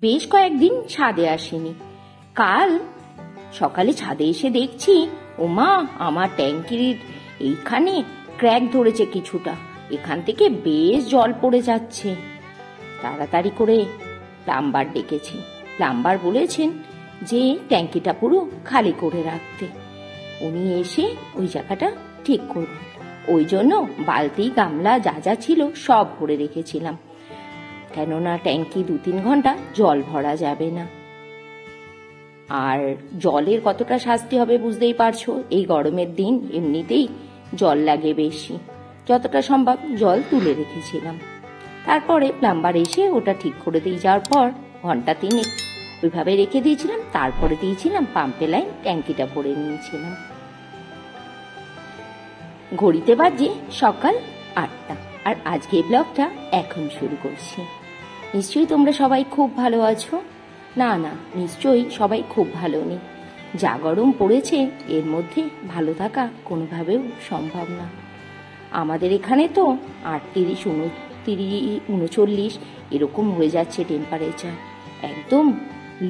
বেশ কয়েকদিন ছাদে আসেনি। কাল সকালে ছাদে এসে দেখছি, ওমা, আমার ট্যাঙ্কির এইখানে ক্র্যাক ধরেছে কিছুটা, এখান থেকে বেশ জল পড়ে যাচ্ছে। তাড়াতাড়ি করে প্লাম্বার ডেকেছি। প্লাম্বার বলেছেন যে ট্যাঙ্কিটা পুরো খালি করে রাখতে। উনি এসে ওই জায়গাটা ঠিক করবেন। ওই জন্য বালতি, গামলা যা যা ছিল সব ভরে রেখেছিলাম, কেননা ট্যাঙ্কি 2-3 ঘন্টা জল ভরা যাবে না। আর জলের কতটা শাস্তি হবে বুঝতেই পারছো, এই গরমের দিন এমনিতেই জল লাগে বেশি। যতটা সম্ভব জল তুলে রেখেছিলাম। তারপরে প্লাম্বার এসে ওটা ঠিক করে দিয়ে যাওয়ার পর ঘন্টা 3 ওইভাবে রেখে দিয়েছিলাম। তারপরে দিয়েছিলাম পাম্পে লাইন, ট্যাঙ্কিটা ভরে নিয়েছিলাম। ঘড়িতে বাজে সকাল 8টা, আর আজকে ব্লগটা এখন শুরু করছি। নিশ্চয়ই তোমরা সবাই খুব ভালো আছো। না না, নিশ্চয়ই সবাই খুব ভালো নেই। যা গরম পড়েছে এর মধ্যে ভালো থাকা কোনোভাবেও সম্ভব না। আমাদের এখানে তো 38, 39, 39 এরকম হয়ে যাচ্ছে টেম্পারেচার। একদম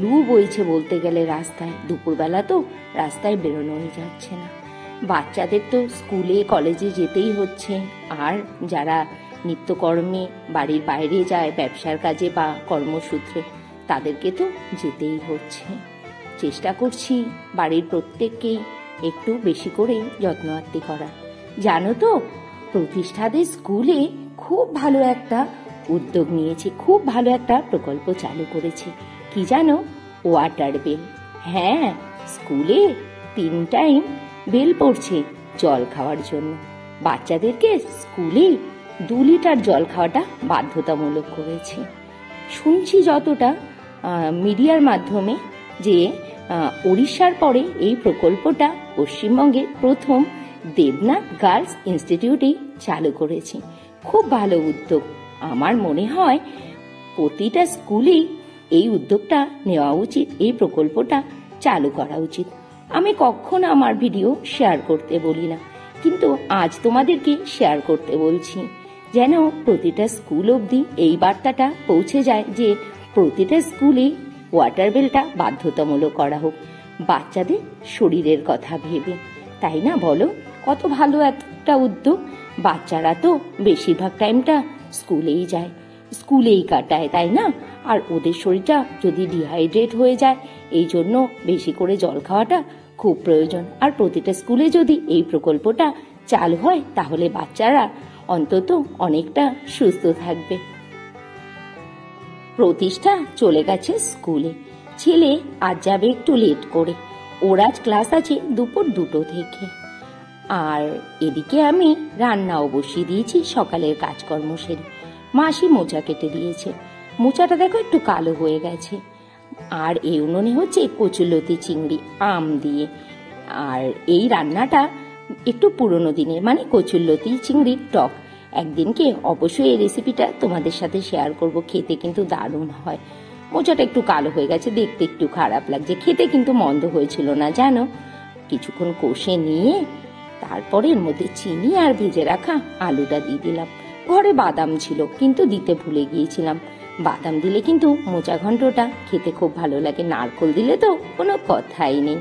লু বইছে বলতে গেলে রাস্তায়। দুপুরবেলা তো রাস্তায় বেরোনোই যাচ্ছে না। বাচ্চাদের তো স্কুলে কলেজে যেতেই হচ্ছে, আর যারা নিত্যকর্মে বাড়ির বাইরে যায় ব্যবসার কাজে বা কর্মসূত্রে, তাদেরকে তো যেতেই হচ্ছে। চেষ্টা করছি বাড়ির প্রত্যেককেই একটু বেশি করে যত্নআত্তি করা। জানো তো, প্রতিষ্ঠাদের স্কুলে খুব ভালো একটা উদ্যোগ নিয়েছে, খুব ভালো একটা প্রকল্প চালু করেছে। কি জানো? Water bell. হ্যাঁ, স্কুলে 3 টাইম বেল পড়ছে জল খাওয়ার জন্য। বাচ্চাদেরকে স্কুলে 2 লিটার জল খাওয়াটা বাধ্যতামূলক করেছে। শুনছি যতটা মিডিয়ার মাধ্যমে যে ওড়িশার পরে এই প্রকল্পটা পশ্চিমবঙ্গের প্রথম দেবনাথ গার্লস ইনস্টিটিউটে চালু করেছে। খুব ভালো উদ্যোগ। আমার মনে হয় প্রতিটা স্কুলেই এই উদ্যোগটা নেওয়া উচিত, এই প্রকল্পটা চালু করা উচিত। আমি কখনো আমার ভিডিও শেয়ার করতে বলি না, কিন্তু আজ তোমাদেরকে শেয়ার করতে বলছি, যেন প্রতিটা স্কুল অবধি এই বার্তাটা পৌঁছে যায় যে প্রতিটা স্কুলে ওয়াটার বেলটা বাধ্যতামূলক করা হোক, বাচ্চাদের শরীরের কথা ভেবে। তাই না বলো? কত ভালো একটা উদ্যোগ। বাচ্চারা তো বেশিরভাগ টাইমটা স্কুলেই যায়, স্কুলেই কাটায়, তাই না? আর ওদের শরীরটা যদি ডিহাইড্রেট হয়ে যায়, এই জন্য বেশি করে জল খাওয়াটা খুব প্রয়োজন। আর প্রতিটা স্কুলে যদি এই প্রকল্পটা চালু হয়, তাহলে বাচ্চারা অন্তত অনেকটা সুস্থ থাকবে। প্রতিষ্ঠা চলে গেছে স্কুলে। ছেলে আজ যাবে একটু লেট করে, ওর আজ ক্লাস আছে দুপুর 2টো থেকে। আর এদিকে আমি রান্নাও বসিয়ে দিয়েছি, সকালের কাজকর্ম সেরে। মাসি মোচা কেটে দিয়েছে। মোচাটা দেখো একটু কালো হয়ে গেছে। আর এই উনুনে হচ্ছে কচুলতি চিংড়ি আম দিয়ে। আর এই রান্নাটা একটু পুরনো দিনের, মানে কচুলতি চিংড়ির টক। একদিনকে অবশ্যই এই রেসিপিটা তোমাদের সাথে শেয়ার করব। খেতে কিন্তু দারুণ হয়। মোচাটা একটু কালো হয়ে গেছে, দেখতে একটু খারাপ লাগছে, খেতে কিন্তু মন্দ হয়েছিল না জানো। কিছুক্ষণ কষে নিয়ে তারপরে এর মধ্যে চিনি আর ভেজে রাখা আলুটা দিয়ে দিলাম। ঘরে বাদাম ছিল কিন্তু দিতে ভুলে গিয়েছিলাম। বাদাম দিলে কিন্তু মোচা ঘন্টটা খেতে খুব ভালো লাগে, নারকেল দিলে তো কোনো কথাই নেই।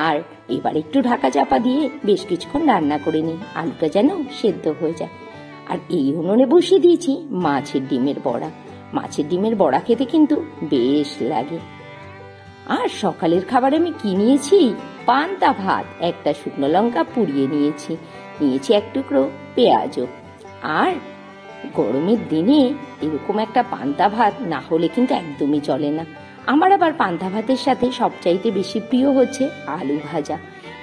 আর এবার একটু ঢাকা চাপা দিয়ে বেশ কিছুক্ষণ রান্না করে নিই, আলুটা যেন সেদ্ধ হয়ে যায়। আর এই উনুনে বসিয়ে দিয়েছি মাছের ডিমের বড়া। মাছের ডিমের বড়া খেতে কিন্তু বেশ লাগে। আর সকালের খাবার আমি কি নিয়েছি? পান্তা ভাত, একটা শুকনো লঙ্কা পুড়িয়ে নিয়েছি, এক টুকরো পেঁয়াজও। আর গরমের দিনে এরকম একটা পান্তা ভাত না হলে কিন্তু একদমই চলে না। আমার আবার পান্তা ভাতের সাথে সবচাইতে বেশি প্রিয় হচ্ছে আলু ভাজা।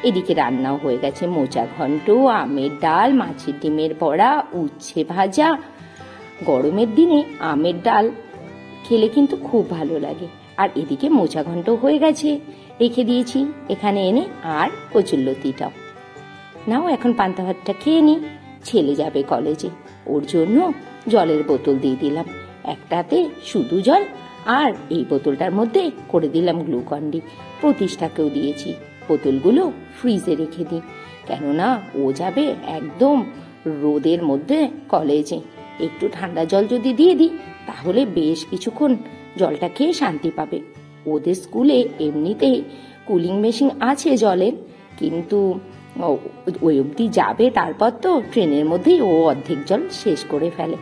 এদিকে রান্নাও হয়ে গেছে মোচা ঘন্ট, আমের ডাল, মাছের ডিমের বড়া, উচ্ছে ভাজা। গরমের দিনে আমের ডাল খেলে কিন্তু খুব ভালো লাগে। আর এদিকে মোচা ঘন্ট হয়ে গেছে, রেখে দিয়েছি এখানে এনে। আর কচুরলতিটাও। নাও এখন পান্তা ভাতটা খেয়ে নি। ছেলে যাবে কলেজে, ওর জন্য জলের বোতল দিয়ে দিলাম। একটাতে শুধু জল, আর এই বোতলটার মধ্যে করে দিলাম গ্লুকন-ডি। প্রতিষ্ঠাকেও দিয়েছি। বোতলগুলো ফ্রিজে রেখে দিই, কেননা ও যাবে একদম রোদের মধ্যে কলেজে। একটু ঠান্ডা জল যদি দিয়ে দিই তাহলে বেশ কিছুক্ষণ জলটা খেয়ে শান্তি পাবে। ওদের স্কুলে এমনিতেই কুলিং মেশিন আছে জলের, কিন্তু ওই অবধি যাবে, তারপর তো ট্রেনের মধ্যেই ও অর্ধেক জল শেষ করে ফেলে।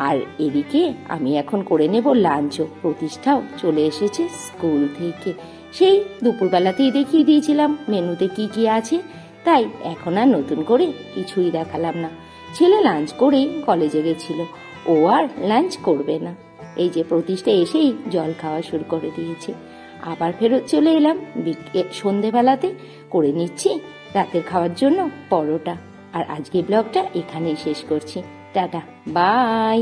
আর এদিকে আমি এখন করে নেব লাঞ্চও। প্রতিষ্ঠাও চলে এসেছে স্কুল থেকে, সেই দুপুরবেলাতেই দেখিয়ে দিয়েছিলাম মেনুতে কি কি আছে, তাই এখন আর নতুন করে কিছুই দেখালাম না। ছেলে লাঞ্চ করেই কলেজে গেছিল, ও আর লাঞ্চ করবে না। এই যে প্রতিষ্ঠা এসেই জল খাওয়া শুরু করে দিয়েছে। আবার ফেরত চলে এলাম সন্ধেবেলাতে, করে নিচ্ছি রাতের খাওয়ার জন্য পরোটা। আর আজকে ব্লগটা এখানেই শেষ করছি। Tata, by.